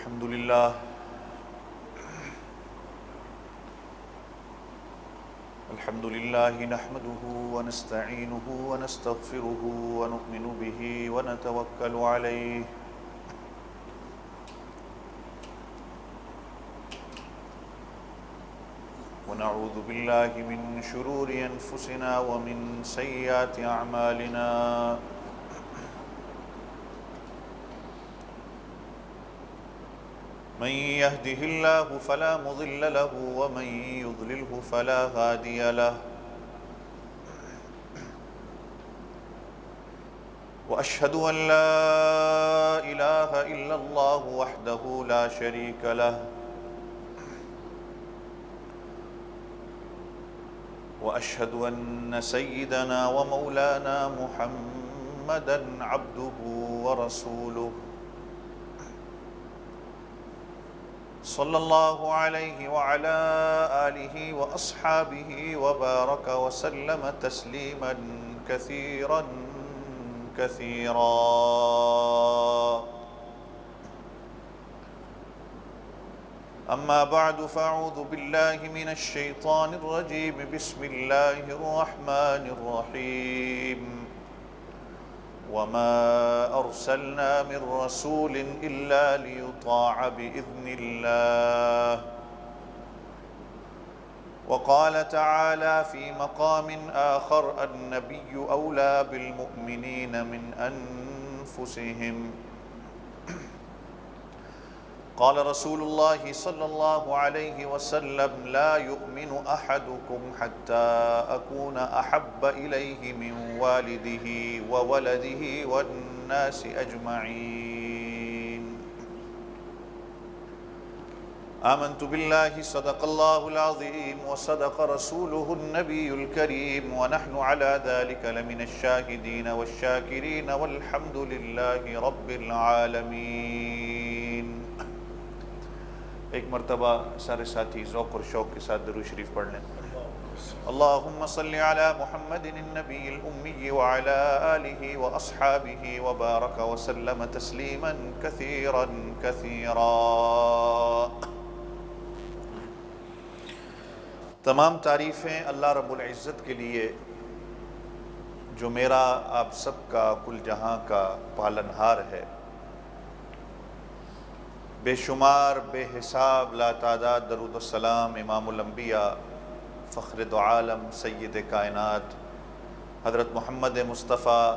الحمد لله نحمده ونستعينه ونستغفره ونؤمن به ونتوكل عليه ونعوذ بالله من شرور أنفسنا ومن سيئات أعمالنا من يهده الله فلا مضل له ومن يضلله فلا هادي له وأشهد أن لا إله إلا الله وحده لا شريك له وأشهد أن سيدنا ومولانا محمدًا عبده ورسوله صلى الله عليه وعلى آله وأصحابه وبارك وسلم تسليما كثيرا كثيرا. أما بعد فأعوذ بالله من الشيطان الرجيم. بسم الله الرحمن الرحيم. وما أرسلنا من رسول إلا ليطاع بإذن الله. وقال تعالى في مقام آخر: النبي أولى بالمؤمنين من أنفسهم. قال رسول الله صلى الله عليه وسلم: لا يؤمن أحدكم حتى أكون أحب إليه من والده وولده والناس أجمعين. آمنت بالله صدق الله العظيم وصدق رسوله النبي الكريم ونحن على ذلك لمن الشاهدين والشاكرين والحمد لله رب العالمین. ایک مرتبہ سارے ساتھی ذوق اور شوق کے ساتھ درود شریف پڑھ لیں. اللہم صلی علی محمد النبی الأمی وعلی آلہ واصحابہ وبارک وسلم تسلیما کثیرا کثیرا. تمام تعریفیں اللہ رب العزت کے لیے جو میرا آپ سب کا کل جہاں کا پالنہار ہے. بے شمار بے حساب لا تعداد درود و سلام امام الانبیاء فخر دو عالم سید کائنات حضرت محمد مصطفیٰ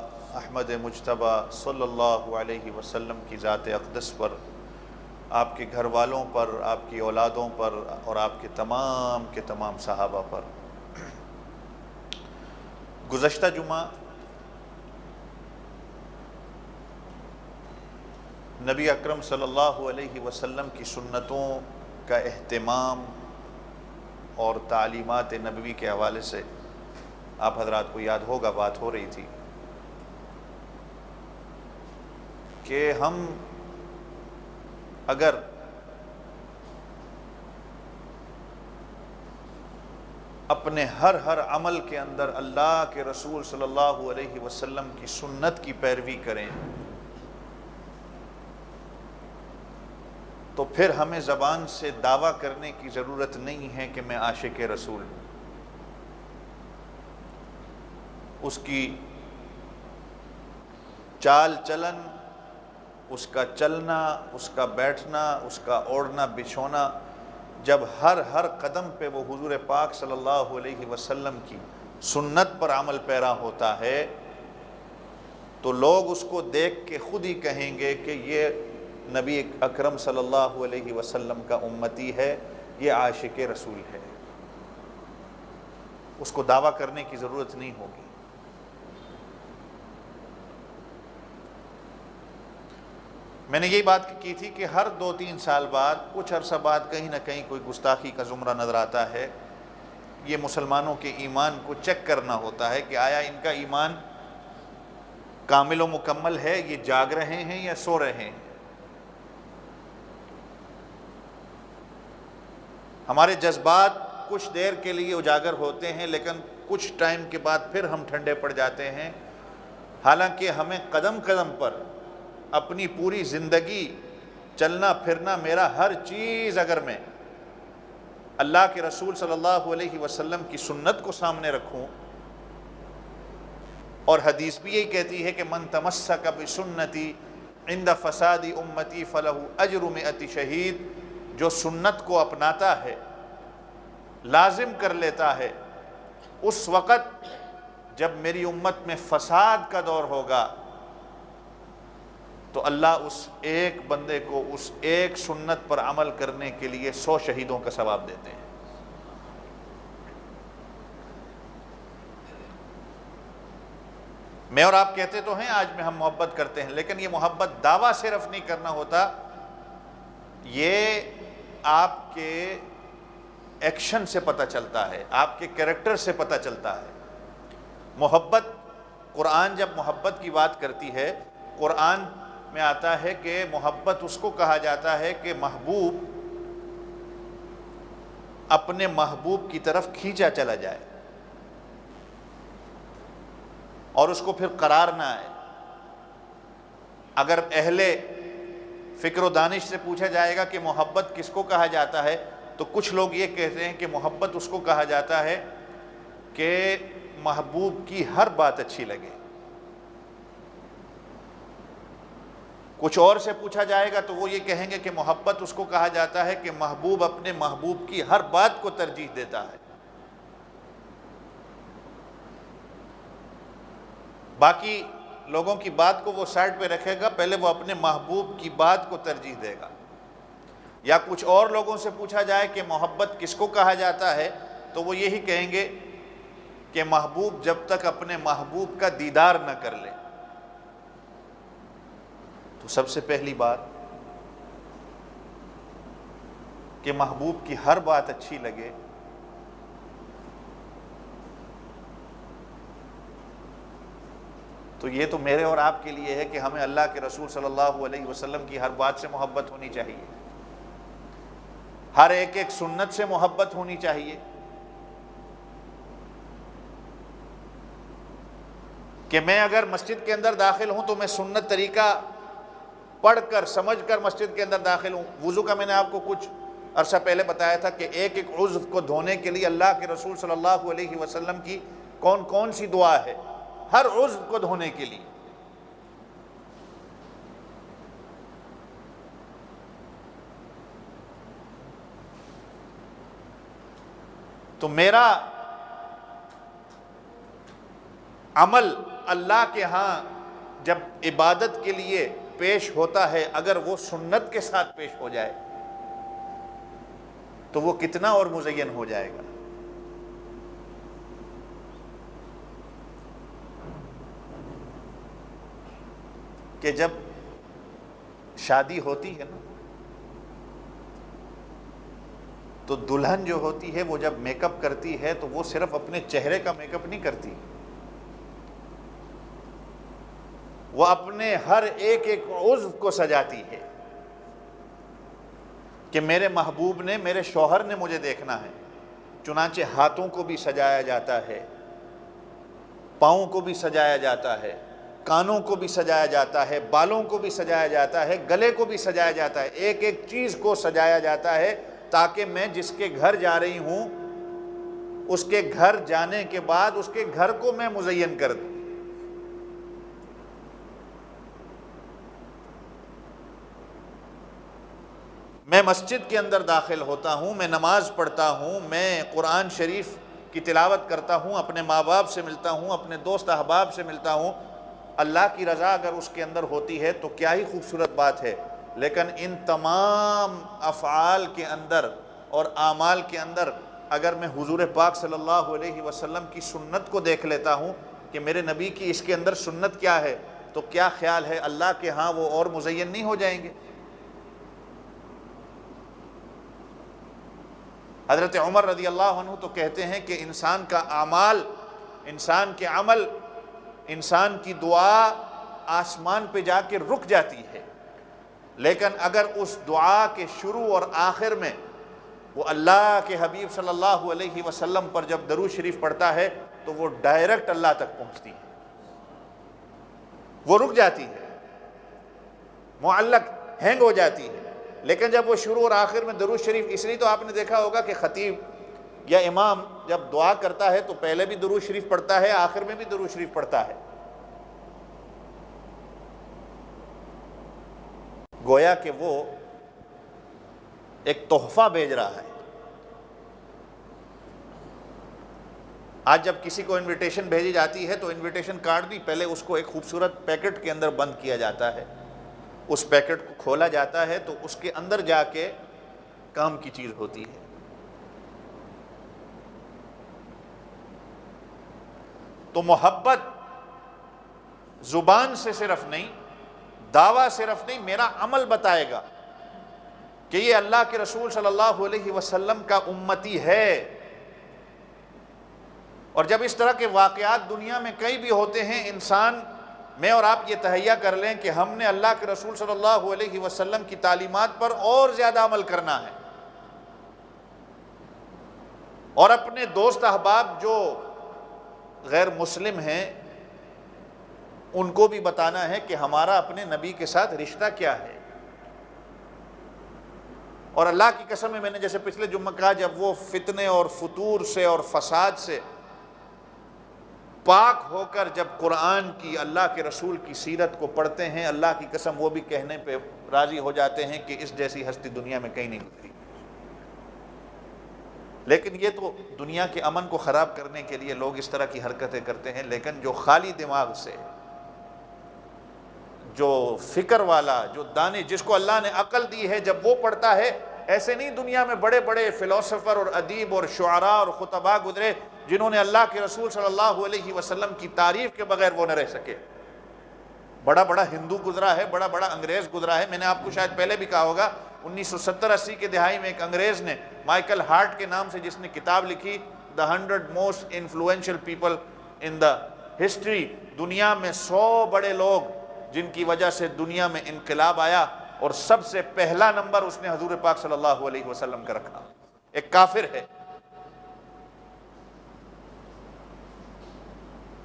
احمد مجتبیٰ صلی اللہ علیہ وسلم کی ذات اقدس پر، آپ کے گھر والوں پر، آپ کی اولادوں پر اور آپ کے تمام صحابہ پر. گزشتہ جمعہ نبی اکرم صلی اللہ علیہ وسلم کی سنتوں کا اہتمام اور تعلیمات نبوی کے حوالے سے آپ حضرات کو یاد ہوگا بات ہو رہی تھی کہ ہم اگر اپنے ہر عمل کے اندر اللہ کے رسول صلی اللہ علیہ وسلم کی سنت کی پیروی کریں تو پھر ہمیں زبان سے دعویٰ کرنے کی ضرورت نہیں ہے کہ میں عاشق رسول ہوں. اس کی چال چلن، اس کا چلنا، اس کا بیٹھنا، اس کا اوڑھنا بچھونا، جب ہر قدم پہ وہ حضور پاک صلی اللہ علیہ وسلم کی سنت پر عمل پیرا ہوتا ہے تو لوگ اس کو دیکھ کے خود ہی کہیں گے کہ یہ نبی اکرم صلی اللہ علیہ وسلم کا امتی ہے، یہ عاشق رسول ہے. اس کو دعویٰ کرنے کی ضرورت نہیں ہوگی. میں نے یہی بات کی تھی کہ ہر 2-3 سال بعد کچھ عرصہ بعد کہیں نہ کہیں کوئی گستاخی کا زمرہ نظر آتا ہے. یہ مسلمانوں کے ایمان کو چیک کرنا ہوتا ہے کہ آیا ان کا ایمان کامل و مکمل ہے، یہ جاگ رہے ہیں یا سو رہے ہیں. ہمارے جذبات کچھ دیر کے لیے اجاگر ہوتے ہیں لیکن کچھ ٹائم کے بعد پھر ہم ٹھنڈے پڑ جاتے ہیں، حالانکہ ہمیں قدم قدم پر اپنی پوری زندگی چلنا پھرنا میرا ہر چیز اگر میں اللہ کے رسول صلی اللہ علیہ وسلم کی سنت کو سامنے رکھوں، اور حدیث بھی یہی کہتی ہے کہ من تمسک بسنتی عند فساد امتی فلہ اجر 100 شہید، جو سنت کو اپناتا ہے، لازم کر لیتا ہے، اس وقت جب میری امت میں فساد کا دور ہوگا تو اللہ اس ایک بندے کو اس ایک سنت پر عمل کرنے کے لیے 100 شہیدوں کا ثواب دیتے ہیں۔ میں اور آپ کہتے تو ہیں آج میں ہم محبت کرتے ہیں، لیکن یہ محبت دعویٰ صرف نہیں کرنا ہوتا، یہ آپ کے ایکشن سے پتہ چلتا ہے، آپ کے کریکٹر سے پتہ چلتا ہے۔ محبت، قرآن جب محبت کی بات کرتی ہے، قرآن میں آتا ہے کہ محبت اس کو کہا جاتا ہے کہ محبوب اپنے محبوب کی طرف کھینچا چلا جائے اور اس کو پھر قرار نہ آئے۔ اگر اہل فکر و دانش سے پوچھا جائے گا کہ محبت کس کو کہا جاتا ہے، تو کچھ لوگ یہ کہتے ہیں کہ محبت اس کو کہا جاتا ہے کہ محبوب کی ہر بات اچھی لگے۔ کچھ اور سے پوچھا جائے گا تو وہ یہ کہیں گے کہ محبت اس کو کہا جاتا ہے کہ محبوب اپنے محبوب کی ہر بات کو ترجیح دیتا ہے۔ باقی لوگوں کی بات کو وہ سائڈ پہ رکھے گا، پہلے وہ اپنے محبوب کی بات کو ترجیح دے گا۔ یا کچھ اور لوگوں سے پوچھا جائے کہ محبت کس کو کہا جاتا ہے، تو وہ یہی کہیں گے کہ محبوب جب تک اپنے محبوب کا دیدار نہ کر لے۔ تو سب سے پہلی بات کہ محبوب کی ہر بات اچھی لگے، تو یہ تو میرے اور آپ کے لیے ہے کہ ہمیں اللہ کے رسول صلی اللہ علیہ وسلم کی ہر بات سے محبت ہونی چاہیے، ہر ایک ایک سنت سے محبت ہونی چاہیے، کہ میں اگر مسجد کے اندر داخل ہوں تو میں سنت طریقہ پڑھ کر سمجھ کر مسجد کے اندر داخل ہوں۔ وضو کا میں نے آپ کو کچھ عرصہ پہلے بتایا تھا کہ ایک ایک عضو کو دھونے کے لیے اللہ کے رسول صلی اللہ علیہ وسلم کی کون کون سی دعا ہے، ہر عضو کو دھونے کے لیے۔ تو میرا عمل اللہ کے ہاں جب عبادت کے لیے پیش ہوتا ہے، اگر وہ سنت کے ساتھ پیش ہو جائے تو وہ کتنا اور مزین ہو جائے گا۔ کہ جب شادی ہوتی ہے نا، تو دلہن جو ہوتی ہے وہ جب میک اپ کرتی ہے تو وہ صرف اپنے چہرے کا میک اپ نہیں کرتی، وہ اپنے ہر ایک ایک عضو کو سجاتی ہے کہ میرے محبوب نے، میرے شوہر نے مجھے دیکھنا ہے۔ چنانچہ ہاتھوں کو بھی سجایا جاتا ہے، پاؤں کو بھی سجایا جاتا ہے، کانوں کو بھی سجایا جاتا ہے، بالوں کو بھی سجایا جاتا ہے، گلے کو بھی سجایا جاتا ہے، ایک ایک چیز کو سجایا جاتا ہے تاکہ میں جس کے گھر جا رہی ہوں اس کے گھر جانے کے بعد اس کے گھر کو میں مزین کر دوں۔ میں مسجد کے اندر داخل ہوتا ہوں، میں نماز پڑھتا ہوں، میں قرآن شریف کی تلاوت کرتا ہوں، اپنے ماں باپ سے ملتا ہوں، اپنے دوست احباب سے ملتا ہوں، اللہ کی رضا اگر اس کے اندر ہوتی ہے تو کیا ہی خوبصورت بات ہے۔ لیکن ان تمام افعال کے اندر اور اعمال کے اندر اگر میں حضور پاک صلی اللہ علیہ وسلم کی سنت کو دیکھ لیتا ہوں کہ میرے نبی کی اس کے اندر سنت کیا ہے، تو کیا خیال ہے اللہ کے ہاں وہ اور مزین نہیں ہو جائیں گے؟ حضرت عمر رضی اللہ عنہ تو کہتے ہیں کہ انسان کا اعمال، انسان کے عمل، انسان کی دعا آسمان پہ جا کے رک جاتی ہے، لیکن اگر اس دعا کے شروع اور آخر میں وہ اللہ کے حبیب صلی اللہ علیہ وسلم پر جب درود شریف پڑھتا ہے تو وہ ڈائریکٹ اللہ تک پہنچتی ہے، وہ رک جاتی ہے، معلق ہینگ ہو جاتی ہے۔ لیکن جب وہ شروع اور آخر میں درود شریف، اس لیے تو آپ نے دیکھا ہوگا کہ خطیب یا امام جب دعا کرتا ہے تو پہلے بھی درود شریف پڑھتا ہے، آخر میں بھی درود شریف پڑھتا ہے، گویا کہ وہ ایک تحفہ بھیج رہا ہے۔ آج جب کسی کو انویٹیشن بھیجی جاتی ہے تو انویٹیشن کارڈ بھی پہلے اس کو ایک خوبصورت پیکٹ کے اندر بند کیا جاتا ہے، اس پیکٹ کو کھولا جاتا ہے تو اس کے اندر جا کے کام کی چیز ہوتی ہے۔ تو محبت زبان سے صرف نہیں، دعویٰ صرف نہیں، میرا عمل بتائے گا کہ یہ اللہ کے رسول صلی اللہ علیہ وسلم کا امتی ہے۔ اور جب اس طرح کے واقعات دنیا میں کئی بھی ہوتے ہیں، انسان، میں اور آپ یہ تہیہ کر لیں کہ ہم نے اللہ کے رسول صلی اللہ علیہ وسلم کی تعلیمات پر اور زیادہ عمل کرنا ہے، اور اپنے دوست احباب جو غیر مسلم ہیں ان کو بھی بتانا ہے کہ ہمارا اپنے نبی کے ساتھ رشتہ کیا ہے۔ اور اللہ کی قسم ہے، میں نے جیسے پچھلے جمعہ کہا، جب وہ فتنے اور فتور سے اور فساد سے پاک ہو کر جب قرآن کی، اللہ کے رسول کی سیرت کو پڑھتے ہیں، اللہ کی قسم وہ بھی کہنے پہ راضی ہو جاتے ہیں کہ اس جیسی ہستی دنیا میں کہیں نہیں گزری۔ لیکن یہ تو دنیا کے امن کو خراب کرنے کے لیے لوگ اس طرح کی حرکتیں کرتے ہیں، لیکن جو خالی دماغ سے، جو فکر والا، جو دانے، جس کو اللہ نے عقل دی ہے، جب وہ پڑھتا ہے، ایسے نہیں دنیا میں بڑے بڑے فلاسفر اور ادیب اور شعراء اور خطباء گزرے جنہوں نے اللہ کے رسول صلی اللہ علیہ وسلم کی تعریف کے بغیر وہ نہ رہ سکے۔ بڑا بڑا ہندو گزرا ہے، بڑا بڑا انگریز گزرا ہے۔ میں نے آپ کو شاید پہلے بھی کہا ہوگا، 1970-80 کے دہائی میں ایک انگریز نے، مائیکل ہارٹ کے نام سے، جس نے کتاب لکھی The 100 Most Influential People in the History، دنیا میں 100 بڑے لوگ جن کی وجہ سے دنیا میں انقلاب آیا، اور سب سے پہلا نمبر اس نے حضور پاک صلی اللہ علیہ وسلم کا رکھا۔ ایک کافر ہے۔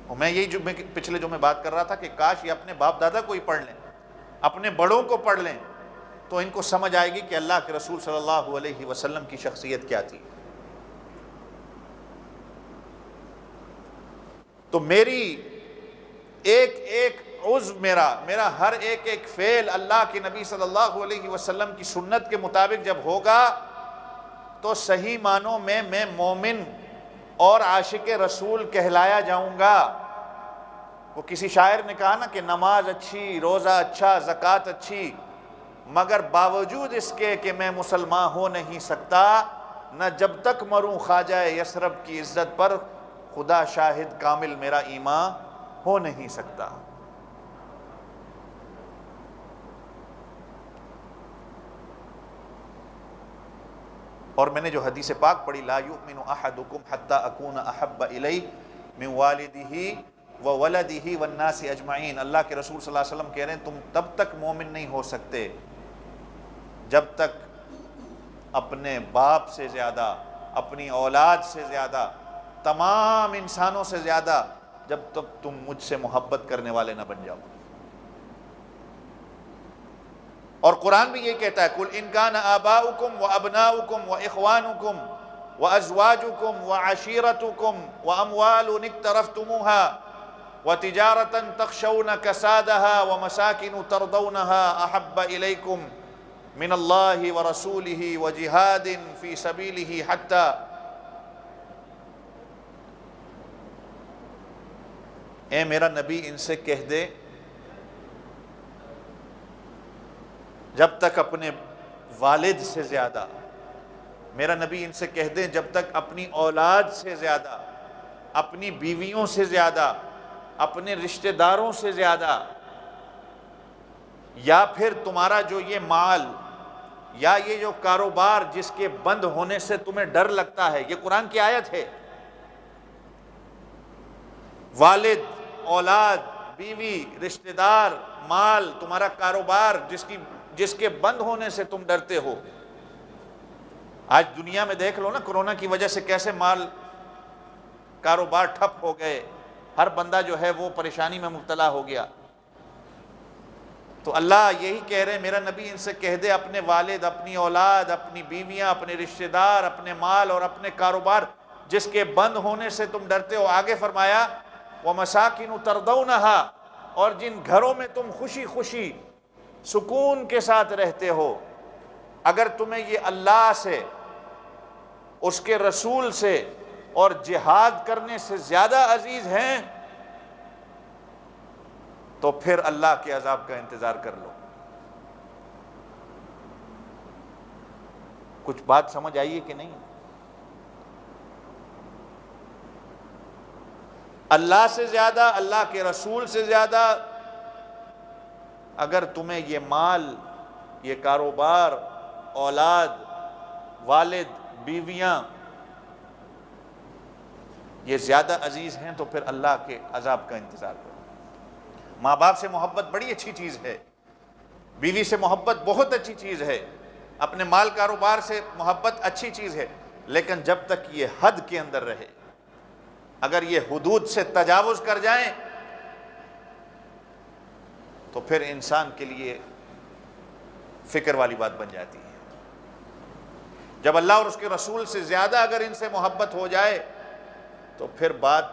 اور میں یہی پچھلے جو میں بات کر رہا تھا کہ کاش یہ اپنے باپ دادا کو ہی پڑھ لیں، اپنے بڑوں کو پڑھ لیں، تو ان کو سمجھ آئے گی کہ اللہ کے رسول صلی اللہ علیہ وسلم کی شخصیت کیا تھی۔ تو میری ایک ایک عضو، میرا ہر ایک ایک فعل اللہ کے نبی صلی اللہ علیہ وسلم کی سنت کے مطابق جب ہوگا تو صحیح معنوں میں مومن اور عاشق رسول کہلایا جاؤں گا۔ وہ کسی شاعر نے کہا نا کہ نماز اچھی، روزہ اچھا، زکوٰۃ اچھی، مگر باوجود اس کے کہ میں مسلمان ہو نہیں سکتا، نہ جب تک مروں خواجہ یثرب کی عزت پر، خدا شاہد کامل میرا ایمان ہو نہیں سکتا۔ اور میں نے جو حدیث پاک پڑھی، لا یؤمن احدکم حتی اکون احب الیہ من والدہ وولدہ والناس اجمعین، اللہ کے رسول صلی اللہ علیہ وسلم کہہ رہے ہیں تم تب تک مومن نہیں ہو سکتے جب تک اپنے باپ سے زیادہ، اپنی اولاد سے زیادہ، تمام انسانوں سے زیادہ، جب تک تم مجھ سے محبت کرنے والے نہ بن جاؤ۔ اور قرآن بھی یہ کہتا ہے، قُلْ إِنْ كَانَ آبَاؤُكُمْ وَأَبْنَاؤُكُمْ وَإِخْوَانُكُمْ وَأَزْوَاجُكُمْ وَعَشِيرَتُكُمْ وَأَمْوَالٌ اقْتَرَفْتُمُوهَا وَتِجَارَةً تَخْشَوْنَ كَسَادَهَا وَمَسَاكِنُ تَرْضَوْنَهَا أَحَبَّ إِلَيْكُمْ مِنَ اللَّهِ وَرَسُولِهِ وَجِهَادٍ فِي سَبِيلِهِ حَتَّى، اے میرا نبی ان سے کہہ دے، جب تک اپنے والد سے زیادہ، میرا نبی ان سے کہہ دیں جب تک اپنی اولاد سے زیادہ، اپنی بیویوں سے زیادہ، اپنے رشتہ داروں سے زیادہ، یا پھر تمہارا جو یہ مال یا یہ جو کاروبار جس کے بند ہونے سے تمہیں ڈر لگتا ہے، یہ قرآن کی آیت ہے، والد، اولاد، بیوی، رشتہ دار، مال، تمہارا کاروبار جس کے بند ہونے سے تم ڈرتے ہو۔ آج دنیا میں دیکھ لو نا، کرونا کی وجہ سے کیسے مال، کاروبار ٹھپ ہو گئے، ہر بندہ جو ہے وہ پریشانی میں مبتلا ہو گیا۔ تو اللہ یہی کہہ رہے ہیں میرا نبی ان سے کہہ دے اپنے والد، اپنی اولاد، اپنی بیویاں، اپنے رشتہ دار، اپنے مال اور اپنے کاروبار جس کے بند ہونے سے تم ڈرتے ہو، آگے فرمایا وَمَسَاكِنُ تَرْضَوْنَهَا، اور جن گھروں میں تم خوشی خوشی سکون کے ساتھ رہتے ہو، اگر تمہیں یہ اللہ سے، اس کے رسول سے اور جہاد کرنے سے زیادہ عزیز ہیں تو پھر اللہ کے عذاب کا انتظار کر لو۔ کچھ بات سمجھ آئیے کہ نہیں؟ اللہ سے زیادہ، اللہ کے رسول سے زیادہ اگر تمہیں یہ مال، یہ کاروبار، اولاد، والد، بیویاں یہ زیادہ عزیز ہیں تو پھر اللہ کے عذاب کا انتظار کرو۔ ماں باپ سے محبت بڑی اچھی چیز ہے، بیوی سے محبت بہت اچھی چیز ہے، اپنے مال کاروبار سے محبت اچھی چیز ہے، لیکن جب تک یہ حد کے اندر رہے، اگر یہ حدود سے تجاوز کر جائیں تو پھر انسان کے لیے فکر والی بات بن جاتی ہے۔ جب اللہ اور اس کے رسول سے زیادہ اگر ان سے محبت ہو جائے تو پھر بات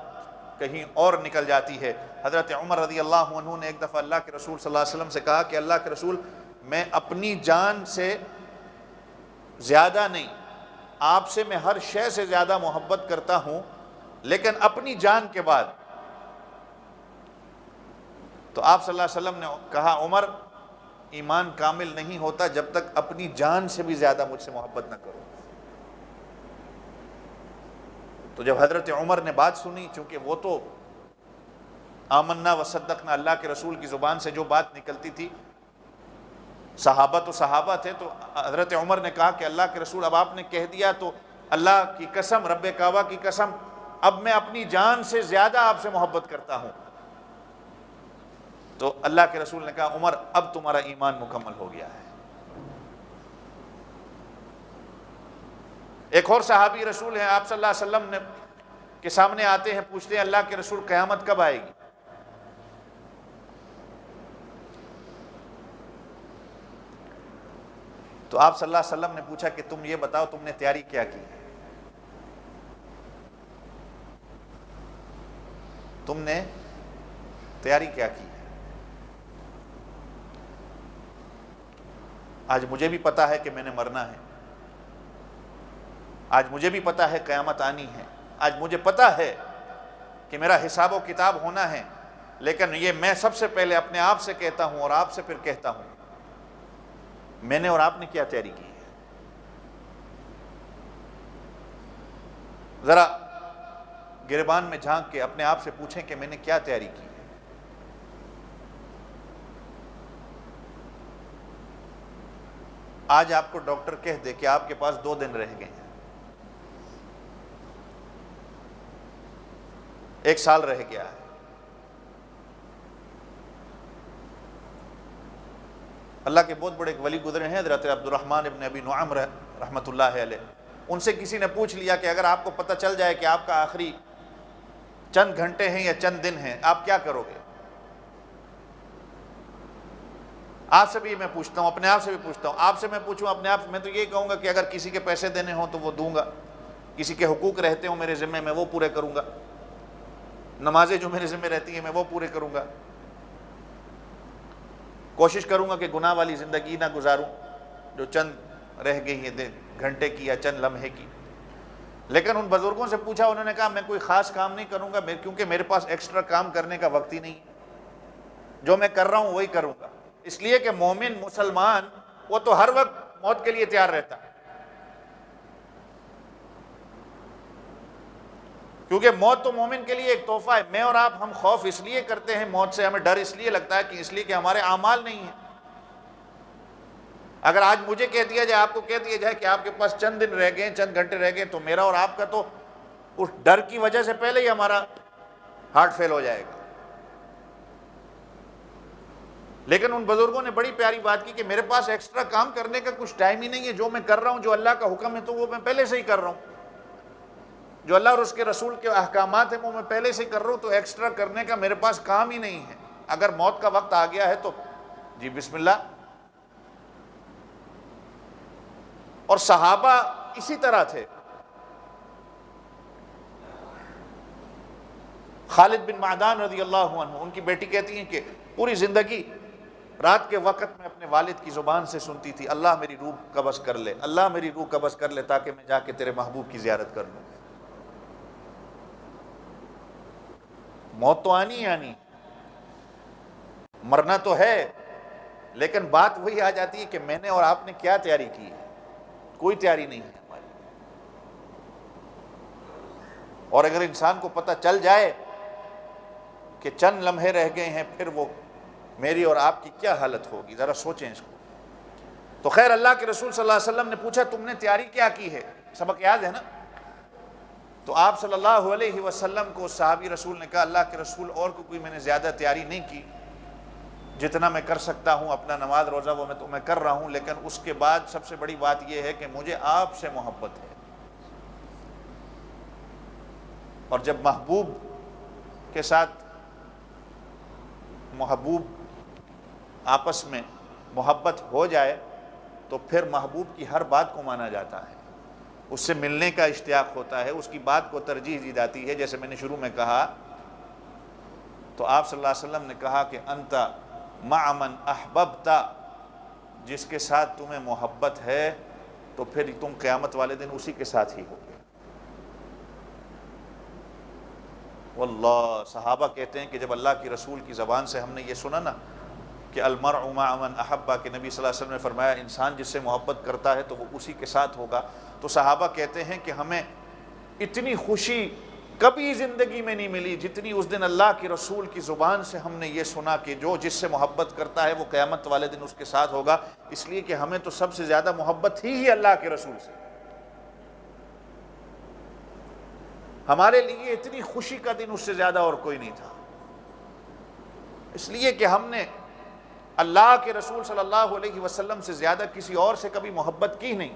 کہیں اور نکل جاتی ہے۔ حضرت عمر رضی اللہ عنہ نے ایک دفعہ اللہ کے رسول صلی اللہ علیہ وسلم سے کہا کہ اللہ کے رسول، میں اپنی جان سے زیادہ نہیں، آپ سے میں ہر شے سے زیادہ محبت کرتا ہوں، لیکن اپنی جان کے بعد۔ تو آپ صلی اللہ علیہ وسلم نے کہا عمر، ایمان کامل نہیں ہوتا جب تک اپنی جان سے بھی زیادہ مجھ سے محبت نہ کرو۔ تو جب حضرت عمر نے بات سنی، چونکہ وہ تو آمنا وصدقنا، اللہ کے رسول کی زبان سے جو بات نکلتی تھی، صحابہ تو صحابہ تھے، تو حضرت عمر نے کہا کہ اللہ کے رسول اب آپ نے کہہ دیا تو اللہ کی قسم، رب کعبہ کی قسم، اب میں اپنی جان سے زیادہ آپ سے محبت کرتا ہوں۔ تو اللہ کے رسول نے کہا عمر اب تمہارا ایمان مکمل ہو گیا ہے۔ ایک اور صحابی رسول ہیں، آپ صلی اللہ علیہ وسلم کے سامنے آتے ہیں، پوچھتے ہیں اللہ کے رسول قیامت کب آئے گی؟ تو آپ صلی اللہ علیہ وسلم نے پوچھا کہ تم یہ بتاؤ تم نے تیاری کیا کی ہے؟ تم نے تیاری کیا کی ہے؟ آج مجھے بھی پتا ہے کہ میں نے مرنا ہے، آج مجھے بھی پتا ہے قیامت آنی ہے، آج مجھے پتا ہے کہ میرا حساب و کتاب ہونا ہے، لیکن یہ میں سب سے پہلے اپنے آپ سے کہتا ہوں اور آپ سے پھر کہتا ہوں، میں نے اور آپ نے کیا تیاری کی ہے؟ ذرا گریبان میں جھانک کے اپنے آپ سے پوچھیں کہ میں نے کیا تیاری کی ہے۔ آج آپ کو ڈاکٹر کہہ دے کہ آپ کے پاس 2 دن رہ گئے ہیں، 1 سال رہ گیا ہے، اللہ کے بہت بڑے ایک ولی گزرے ہیں حضرت عبدالرحمن ابن ابی نعم رحمۃ اللہ علیہ، ان سے کسی نے پوچھ لیا کہ اگر آپ کو پتہ چل جائے کہ آپ کا آخری چند گھنٹے ہیں یا چند دن ہیں، آپ کیا کرو گے؟ آپ سے بھی میں پوچھتا ہوں، اپنے آپ سے بھی پوچھتا ہوں، آپ سے میں پوچھوں اپنے آپ سے، میں تو یہی کہوں گا کہ اگر کسی کے پیسے دینے ہوں تو وہ دوں گا، کسی کے حقوق رہتے ہوں میرے ذمے میں وہ پورے کروں گا، نمازیں جو میرے ذمے رہتی ہیں میں وہ پورے کروں گا، کوشش کروں گا کہ گناہ والی زندگی نہ گزاروں جو چند رہ گئی ہیں گھنٹے کی یا چند لمحے کی۔ لیکن ان بزرگوں سے پوچھا، انہوں نے کہا میں کوئی خاص کام نہیں کروں گا کیونکہ میرے پاس ایکسٹرا کام کرنے کا وقت ہی نہیں ہے، جو میں کر رہا ہوں وہی کروں گا۔ اس لیے کہ مومن مسلمان وہ تو ہر وقت موت کے لیے تیار رہتا ہے، کیونکہ موت تو مومن کے لیے ایک تحفہ ہے۔ میں اور آپ ہم خوف اس لیے کرتے ہیں موت سے، ہمیں ڈر اس لیے لگتا ہے کہ اس لیے کہ ہمارے اعمال نہیں ہیں۔ اگر آج مجھے کہہ دیا جائے، آپ کو کہہ دیا جائے کہ آپ کے پاس چند دن رہ گئے، چند گھنٹے رہ گئے، تو میرا اور آپ کا تو اس ڈر کی وجہ سے پہلے ہی ہمارا ہارٹ فیل ہو جائے گا۔ لیکن ان بزرگوں نے بڑی پیاری بات کی کہ میرے پاس ایکسٹرا کام کرنے کا کچھ ٹائم ہی نہیں ہے، جو میں کر رہا ہوں، جو اللہ کا حکم ہے تو وہ میں پہلے سے ہی کر رہا ہوں، جو اللہ اور اس کے رسول کے احکامات ہیں وہ میں پہلے سے ہی کر رہا ہوں، تو ایکسٹرا کرنے کا میرے پاس کام ہی نہیں ہے۔ اگر موت کا وقت آ گیا ہے تو جی بسم اللہ. اور صحابہ اسی طرح تھے. خالد بن معدان رضی اللہ عنہ، ان کی بیٹی کہتی ہیں کہ پوری زندگی رات کے وقت میں اپنے والد کی زبان سے سنتی تھی، اللہ میری روح قبض کر لے، اللہ میری روح قبض کر لے تاکہ میں جا کے تیرے محبوب کی زیارت کر لوں. موت تو آنی مرنا تو ہے، لیکن بات وہی آ جاتی ہے کہ میں نے اور آپ نے کیا تیاری کی ہے. کوئی تیاری نہیں ہے ہماری. اور اگر انسان کو پتہ چل جائے کہ چند لمحے رہ گئے ہیں، پھر وہ میری اور آپ کی کیا حالت ہوگی، ذرا سوچیں اس کو. تو خیر، اللہ کے رسول صلی اللہ علیہ وسلم نے پوچھا تم نے تیاری کیا کی ہے؟ سبق یاد ہے نا؟ تو آپ صلی اللہ علیہ وسلم کو صحابی رسول نے کہا اللہ کے رسول اور کوئی میں نے زیادہ تیاری نہیں کی، جتنا میں کر سکتا ہوں اپنا نماز روزہ وہ میں کر رہا ہوں، لیکن اس کے بعد سب سے بڑی بات یہ ہے کہ مجھے آپ سے محبت ہے. اور جب محبوب کے ساتھ محبوب آپس میں محبت ہو جائے تو پھر محبوب کی ہر بات کو مانا جاتا ہے، اس سے ملنے کا اشتیاق ہوتا ہے، اس کی بات کو ترجیح دی جاتی ہے. جیسے میں نے شروع میں کہا تو آپ صلی اللہ علیہ وسلم نے کہا کہ انت مع من احببت، جس کے ساتھ تمہیں محبت ہے تو پھر تم قیامت والے دن اسی کے ساتھ ہی ہوگے. واللہ صحابہ کہتے ہیں کہ جب اللہ کی رسول کی زبان سے ہم نے یہ سنا نا کہ المرء مع من احب، کہ نبی صلی اللہ علیہ وسلم نے فرمایا انسان جس سے محبت کرتا ہے تو وہ اسی کے ساتھ ہوگا، تو صحابہ کہتے ہیں کہ ہمیں اتنی خوشی کبھی زندگی میں نہیں ملی جتنی اس دن اللہ کی رسول کی زبان سے ہم نے یہ سنا کہ جو جس سے محبت کرتا ہے وہ قیامت والے دن اس کے ساتھ ہوگا. اس لیے کہ ہمیں تو سب سے زیادہ محبت ہی اللہ کے رسول سے. ہمارے لیے اتنی خوشی کا دن اس سے زیادہ اور کوئی نہیں تھا، اس لیے کہ ہم نے اللہ کے رسول صلی اللہ علیہ وسلم سے زیادہ کسی اور سے کبھی محبت کی نہیں.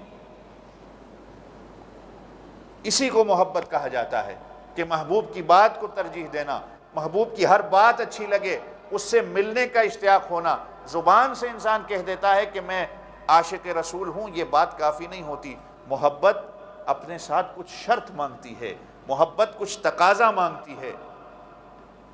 اسی کو محبت کہا جاتا ہے کہ محبوب کی بات کو ترجیح دینا، محبوب کی ہر بات اچھی لگے، اس سے ملنے کا اشتیاق ہونا. زبان سے انسان کہہ دیتا ہے کہ میں عاشق رسول ہوں، یہ بات کافی نہیں ہوتی. محبت اپنے ساتھ کچھ شرط مانگتی ہے، محبت کچھ تقاضا مانگتی ہے.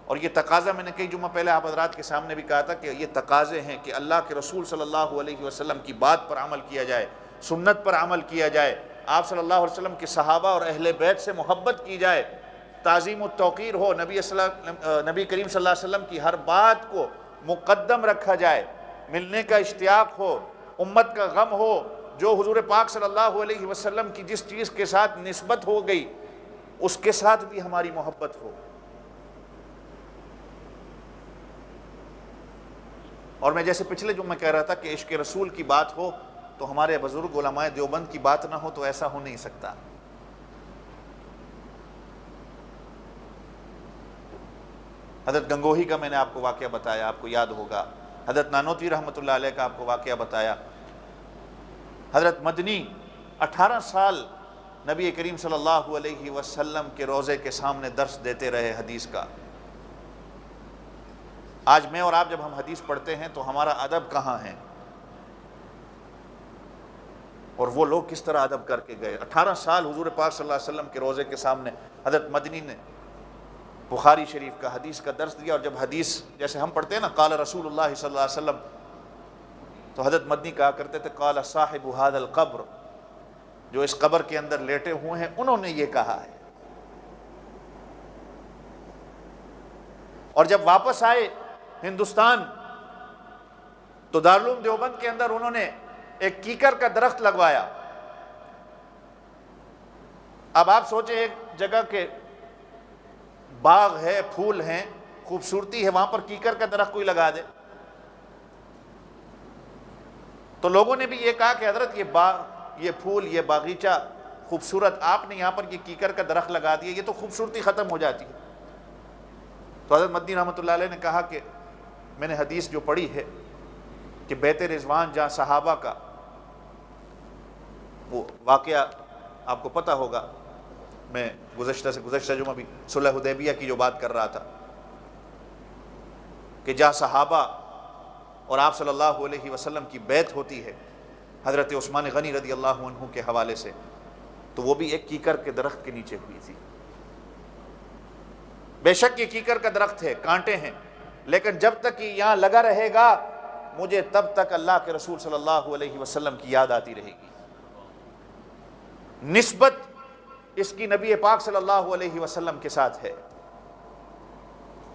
اور یہ تقاضا میں نے کئی جمعہ پہلے آپ حضرات کے سامنے بھی کہا تھا کہ یہ تقاضے ہیں کہ اللہ کے رسول صلی اللہ علیہ وسلم کی بات پر عمل کیا جائے، سنت پر عمل کیا جائے، آپ صلی اللہ علیہ وسلم کے صحابہ اور اہل بیت سے محبت کی جائے، تعظیم و توقیر ہو، نبی کریم صلی اللہ علیہ وسلم کی ہر بات کو مقدم رکھا جائے، ملنے کا اشتیاق ہو، امت کا غم ہو، جو حضور پاک صلی اللہ علیہ وسلم کی جس چیز کے ساتھ نسبت ہو گئی اس کے ساتھ بھی ہماری محبت ہو. اور میں جیسے پچھلے جو میں کہہ رہا تھا کہ عشق رسول کی بات ہو تو ہمارے بزرگ علماء دیوبند کی بات نہ ہو تو ایسا ہو نہیں سکتا. حضرت گنگوہی کا میں نے آپ کو واقعہ بتایا، آپ کو یاد ہوگا. حضرت نانوتوی رحمۃ اللہ علیہ کا آپ کو واقعہ بتایا. حضرت مدنی 18 سال نبی کریم صلی اللہ علیہ وسلم کے روضے کے سامنے درس دیتے رہے حدیث کا. آج میں اور آپ جب ہم حدیث پڑھتے ہیں تو ہمارا ادب کہاں ہے اور وہ لوگ کس طرح ادب کر کے گئے. 18 سال حضور پاک صلی اللہ علیہ وسلم کے روضے کے سامنے حضرت مدنی نے بخاری شریف کا حدیث کا درس دیا. اور جب حدیث جیسے ہم پڑھتے ہیں نا قال رسول اللہ صلی اللہ علیہ وسلم، تو حضرت مدنی کہا کرتے تھے قال صاحب هذا القبر، جو اس قبر کے اندر لیٹے ہوئے ہیں انہوں نے یہ کہا ہے. اور جب واپس آئے ہندوستان تو دارالعلوم دیوبند کے اندر انہوں نے ایک کیکر کا درخت لگوایا. اب آپ سوچیں ایک جگہ کے باغ ہے، پھول ہیں، خوبصورتی ہے، وہاں پر کیکر کا درخت کوئی لگا دے. تو لوگوں نے بھی یہ کہا کہ حضرت یہ باغ، یہ پھول، یہ باغیچہ خوبصورت، آپ نے یہاں پر یہ کیکر کا درخت لگا دیا، یہ تو خوبصورتی ختم ہو جاتی ہے. تو حضرت مدنی رحمۃ اللہ علیہ نے کہا کہ میں نے حدیث جو پڑھی ہے کہ بیت رضوان جہاں صحابہ کا وہ واقعہ آپ کو پتہ ہوگا، میں گزشتہ جمعہ بھی صلح حدیبیہ کی جو بات کر رہا تھا کہ جہاں صحابہ اور آپ صلی اللہ علیہ وسلم کی بیعت ہوتی ہے حضرت عثمان غنی رضی اللہ عنہ کے حوالے سے، تو وہ بھی ایک کیکر کے درخت کے نیچے ہوئی تھی۔ بے شک یہ کیکر کا درخت ہے، کانٹے ہیں، لیکن جب تک یہ یہاں لگا رہے گا مجھے تب تک اللہ کے رسول صلی اللہ علیہ وسلم کی یاد آتی رہے گی۔ نسبت اس کی نبی پاک صلی اللہ علیہ وسلم کے ساتھ ہے۔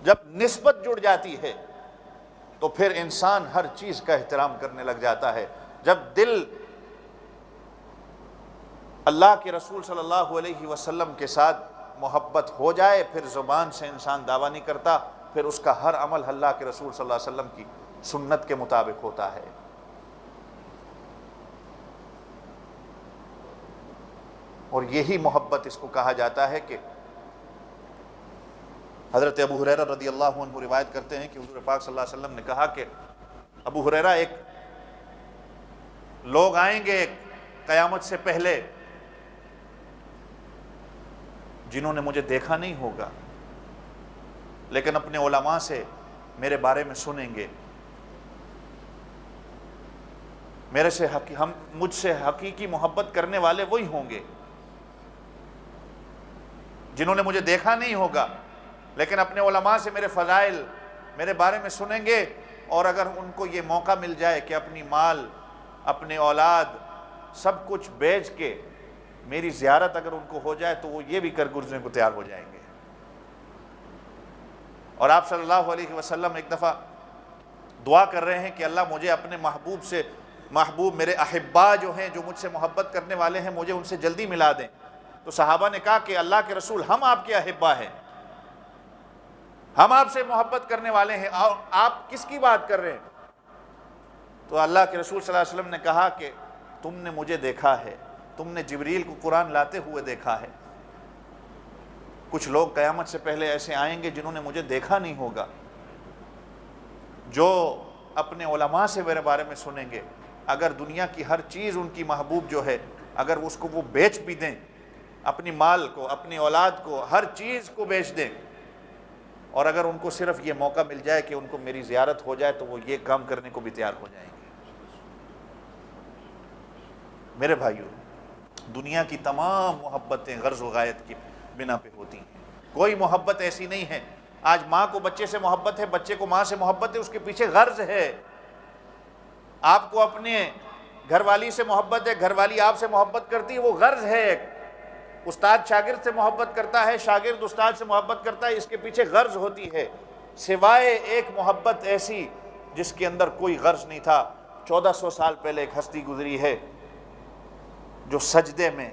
جب نسبت جڑ جاتی ہے تو پھر انسان ہر چیز کا احترام کرنے لگ جاتا ہے۔ جب دل اللہ کے رسول صلی اللہ علیہ وسلم کے ساتھ محبت ہو جائے، پھر زبان سے انسان دعویٰ نہیں کرتا، پھر اس کا ہر عمل اللہ کے رسول صلی اللہ علیہ وسلم کی سنت کے مطابق ہوتا ہے۔ اور یہی محبت اس کو کہا جاتا ہے کہ حضرت ابو ہریرہ رضی اللہ عنہ روایت کرتے ہیں کہ حضور پاک صلی اللہ علیہ وسلم نے کہا کہ ابو ہریرہ، ایک لوگ آئیں گے قیامت سے پہلے جنہوں نے مجھے دیکھا نہیں ہوگا لیکن اپنے علماء سے میرے بارے میں سنیں گے، مجھ سے حقیقی محبت کرنے والے وہی ہوں گے جنہوں نے مجھے دیکھا نہیں ہوگا لیکن اپنے علماء سے میرے فضائل میرے بارے میں سنیں گے، اور اگر ان کو یہ موقع مل جائے کہ اپنی مال، اپنے اولاد سب کچھ بیچ کے میری زیارت اگر ان کو ہو جائے تو وہ یہ بھی کر گزرنے کو تیار ہو جائیں گے۔ اور آپ صلی اللہ علیہ وسلم ایک دفعہ دعا کر رہے ہیں کہ اللہ مجھے اپنے محبوب سے، محبوب میرے احبا جو ہیں، جو مجھ سے محبت کرنے والے ہیں، مجھے ان سے جلدی ملا دیں۔ تو صحابہ نے کہا کہ اللہ کے رسول، ہم آپ کے احبا ہیں، ہم آپ سے محبت کرنے والے ہیں، اور آپ کس کی بات کر رہے ہیں؟ تو اللہ کے رسول صلی اللہ علیہ وسلم نے کہا کہ تم نے مجھے دیکھا ہے، تم نے جبریل کو قرآن لاتے ہوئے دیکھا ہے، کچھ لوگ قیامت سے پہلے ایسے آئیں گے جنہوں نے مجھے دیکھا نہیں ہوگا، جو اپنے علماء سے میرے بارے میں سنیں گے، اگر دنیا کی ہر چیز ان کی محبوب جو ہے اگر اس کو وہ بیچ بھی دیں، اپنی مال کو، اپنی اولاد کو، ہر چیز کو بیچ دیں، اور اگر ان کو صرف یہ موقع مل جائے کہ ان کو میری زیارت ہو جائے تو وہ یہ کام کرنے کو بھی تیار ہو جائیں گے۔ میرے بھائیو، دنیا کی تمام محبتیں غرض و غایت کی بنا پہ ہوتی ہیں، کوئی محبت ایسی نہیں ہے۔ آج ماں کو بچے سے محبت ہے، بچے کو ماں سے محبت ہے، اس کے پیچھے غرض ہے۔ آپ کو اپنے گھر والی سے محبت ہے، گھر والی آپ سے محبت کرتی ہے، وہ غرض ہے۔ استاد شاگرد سے محبت کرتا ہے، شاگرد استاد سے محبت کرتا ہے، اس کے پیچھے غرض ہوتی ہے، سوائے ایک محبت ایسی جس کے اندر کوئی غرض نہیں تھا۔ 1400 سال پہلے ایک ہستی گزری ہے جو سجدے میں،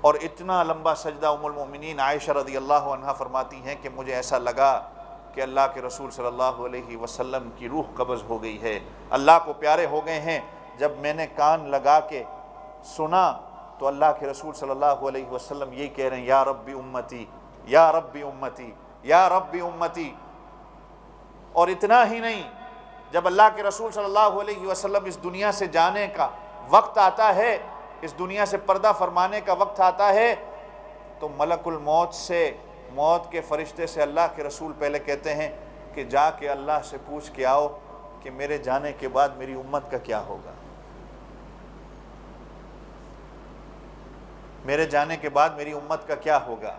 اور اتنا لمبا سجدہ، ام المؤمنین عائشہ رضی اللہ عنہا فرماتی ہیں کہ مجھے ایسا لگا کہ اللہ کے رسول صلی اللہ علیہ وسلم کی روح قبض ہو گئی ہے، اللہ کو پیارے ہو گئے ہیں۔ جب میں نے کان لگا کے سنا تو اللہ کے رسول صلی اللہ علیہ وسلم یہی کہہ رہے ہیں، یا رب امتی، یا رب امتی، یا رب امتی۔ اور اتنا ہی نہیں، جب اللہ کے رسول صلی اللہ علیہ وسلم اس دنیا سے جانے کا وقت آتا ہے، اس دنیا سے پردہ فرمانے کا وقت آتا ہے، تو ملک الموت سے، موت کے فرشتے سے اللہ کے رسول پہلے کہتے ہیں کہ جا کے اللہ سے پوچھ کے آؤ کہ میرے جانے کے بعد میری امت کا کیا ہوگا، میرے جانے کے بعد میری امت کا کیا ہوگا۔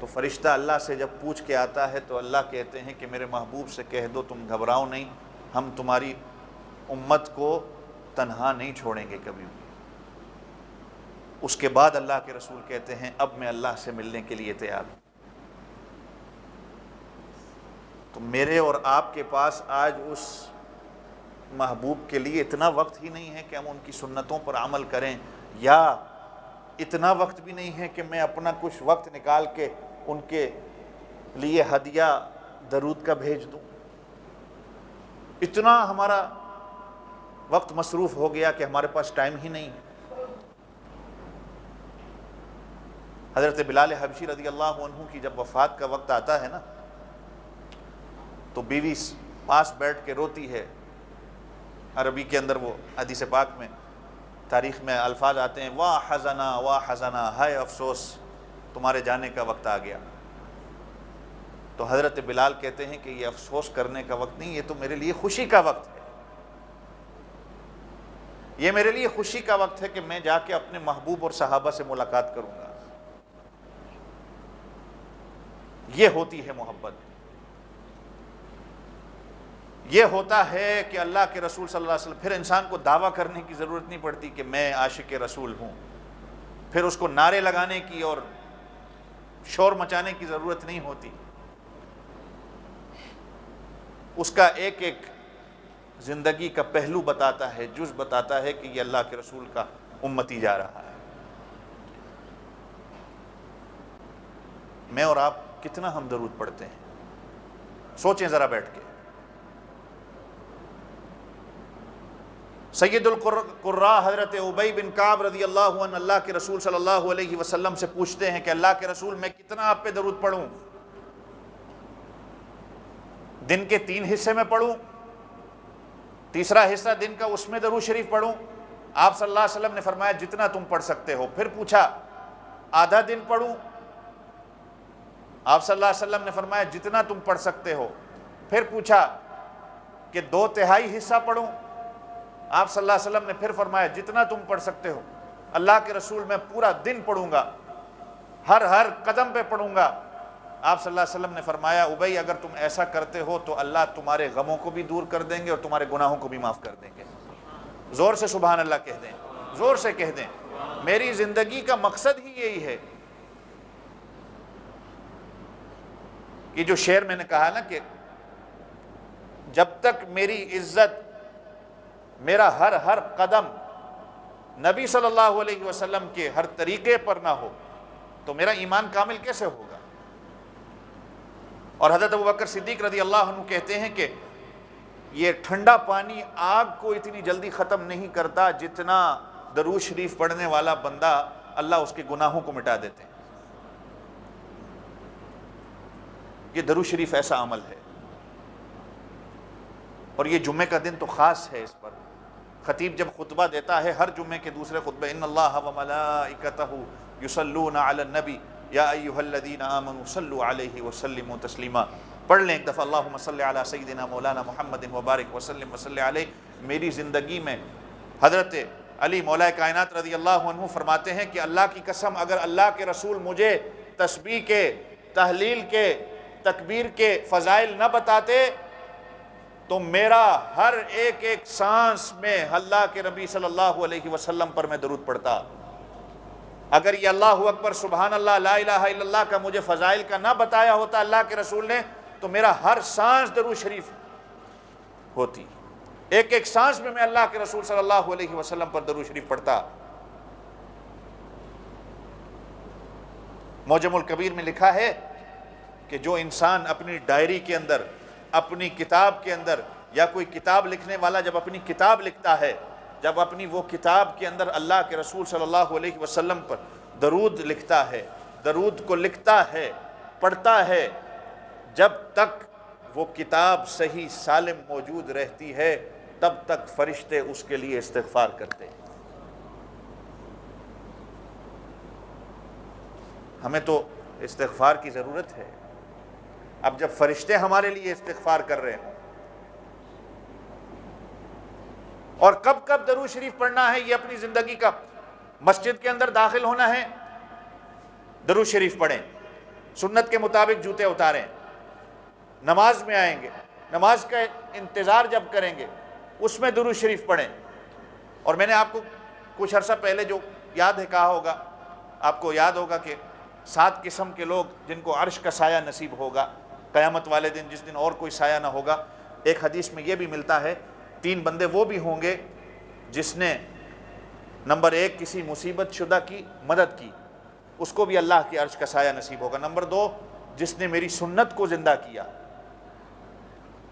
تو فرشتہ اللہ سے جب پوچھ کے آتا ہے تو اللہ کہتے ہیں کہ میرے محبوب سے کہہ دو تم گھبراؤ نہیں، ہم تمہاری امت کو تنہا نہیں چھوڑیں گے کبھی بھی۔ اس کے بعد اللہ کے رسول کہتے ہیں اب میں اللہ سے ملنے کے لیے تیار ہوں۔ تو میرے اور آپ کے پاس آج اس محبوب کے لیے اتنا وقت ہی نہیں ہے کہ ہم ان کی سنتوں پر عمل کریں، یا اتنا وقت بھی نہیں ہے کہ میں اپنا کچھ وقت نکال کے ان کے لیے ہدیہ درود کا بھیج دوں۔ اتنا ہمارا وقت مصروف ہو گیا کہ ہمارے پاس ٹائم ہی نہیں۔ حضرت بلال حبشی رضی اللہ عنہ کی جب وفات کا وقت آتا ہے نا، تو بیوی پاس بیٹھ کے روتی ہے۔ عربی کے اندر وہ حدیث پاک میں، تاریخ میں الفاظ آتے ہیں، واہ حزنا واہ حزنا، ہائے افسوس تمہارے جانے کا وقت آ گیا۔ تو حضرت بلال کہتے ہیں کہ یہ افسوس کرنے کا وقت نہیں، یہ تو میرے لیے خوشی کا وقت ہے، یہ میرے لیے خوشی کا وقت ہے کہ میں جا کے اپنے محبوب اور صحابہ سے ملاقات کروں گا۔ یہ ہوتی ہے محبت، یہ ہوتا ہے کہ اللہ کے رسول صلی اللہ علیہ وسلم، پھر انسان کو دعویٰ کرنے کی ضرورت نہیں پڑتی کہ میں عاشق رسول ہوں، پھر اس کو نعرے لگانے کی اور شور مچانے کی ضرورت نہیں ہوتی، اس کا ایک ایک زندگی کا پہلو بتاتا ہے، جز بتاتا ہے کہ یہ اللہ کے رسول کا امتی جا رہا ہے۔ میں اور آپ کتنا ہم درود پڑھتے ہیں، سوچیں ذرا بیٹھ کے۔ سید القراء حضرت ابی بن کعب رضی اللہ عنہ اللہ کے رسول صلی اللہ علیہ وسلم سے پوچھتے ہیں کہ اللہ کے رسول میں کتنا آپ پہ درود پڑھوں، دن کے 3 حصے میں پڑھوں، تیسرا حصہ دن کا اس میں درود شریف پڑھوں؟ آپ صلی اللہ علیہ وسلم نے فرمایا جتنا تم پڑھ سکتے ہو۔ پھر پوچھا آدھا دن پڑھوں؟ آپ صلی اللہ علیہ وسلم نے فرمایا جتنا تم پڑھ سکتے ہو۔ پھر پوچھا کہ 2/3 حصہ پڑھوں؟ آپ صلی اللہ علیہ وسلم نے پھر فرمایا جتنا تم پڑھ سکتے ہو۔ اللہ کے رسول میں پورا دن پڑھوں گا، ہر قدم پہ پڑھوں گا۔ آپ صلی اللہ علیہ وسلم نے فرمایا ابی اگر تم ایسا کرتے ہو تو اللہ تمہارے غموں کو بھی دور کر دیں گے اور تمہارے گناہوں کو بھی معاف کر دیں گے۔ زور سے سبحان اللہ کہہ دیں، زور سے کہہ دیں۔ میری زندگی کا مقصد ہی یہی ہے کہ جو شعر میں نے کہا نا کہ جب تک میری عزت، میرا ہر قدم نبی صلی اللہ علیہ وسلم کے ہر طریقے پر نہ ہو تو میرا ایمان کامل کیسے ہوگا؟ اور حضرت ابوبکر صدیق رضی اللہ عنہ کہتے ہیں کہ یہ ٹھنڈا پانی آگ کو اتنی جلدی ختم نہیں کرتا جتنا درود شریف پڑھنے والا بندہ اللہ اس کے گناہوں کو مٹا دیتے ہیں۔ یہ درود شریف ایسا عمل ہے، اور یہ جمعے کا دن تو خاص ہے۔ اس پر خطیب جب خطبہ دیتا ہے ہر جمعے کے دوسرے خطبے ان اللہ و ملائکتہ یصلون علی النبی یا ایھا الذین آمنوا صلوا علیہ وسلموا تسلیما، پڑھ لیں ایک دفعہ اللہم صلی علی سیدنا مولانا محمد وبارک وسلم وصلی علیہ۔ میری زندگی میں حضرت علی مولا کائنات رضی اللہ عنہ فرماتے ہیں کہ اللہ کی قسم اگر اللہ کے رسول مجھے تسبیح کے، تحلیل کے، تکبیر کے فضائل نہ بتاتے تو میرا ہر ایک سانس میں اللہ کے نبی صلی اللہ علیہ وسلم پر میں درود پڑھتا۔ اگر یہ اللہ اکبر سبحان اللہ لا الہ الا اللہ کا مجھے فضائل کا نہ بتایا ہوتا اللہ کے رسول نے تو میرا ہر سانس درود شریف ہوتی، ایک سانس میں اللہ کے رسول صلی اللہ علیہ وسلم پر درود شریف پڑھتا۔ معجم الکبیر میں لکھا ہے کہ جو انسان اپنی ڈائری کے اندر، اپنی کتاب کے اندر، یا کوئی کتاب لکھنے والا جب اپنی کتاب لکھتا ہے، جب اپنی وہ کتاب کے اندر اللہ کے رسول صلی اللہ علیہ وسلم پر درود لکھتا ہے، درود کو لکھتا ہے، پڑھتا ہے، جب تک وہ کتاب صحیح سالم موجود رہتی ہے تب تک فرشتے اس کے لیے استغفار کرتے ہیں۔ ہمیں تو استغفار کی ضرورت ہے۔ اب جب فرشتے ہمارے لیے استغفار کر رہے ہیں، اور کب کب درود شریف پڑھنا ہے یہ اپنی زندگی کا، مسجد کے اندر داخل ہونا ہے درود شریف پڑھیں، سنت کے مطابق جوتے اتاریں، نماز میں آئیں گے، نماز کا انتظار جب کریں گے اس میں درود شریف پڑھیں۔ اور میں نے آپ کو کچھ عرصہ پہلے جو یاد ہے کہا ہوگا، آپ کو یاد ہوگا کہ 7 قسم کے لوگ جن کو عرش کا سایہ نصیب ہوگا قیامت والے دن، جس دن اور کوئی سایہ نہ ہوگا۔ ایک حدیث میں یہ بھی ملتا ہے 3 بندے وہ بھی ہوں گے جس نے نمبر 1 کسی مصیبت شدہ کی مدد کی، اس کو بھی اللہ کی عرش کا سایہ نصیب ہوگا۔ نمبر 2 جس نے میری سنت کو زندہ کیا،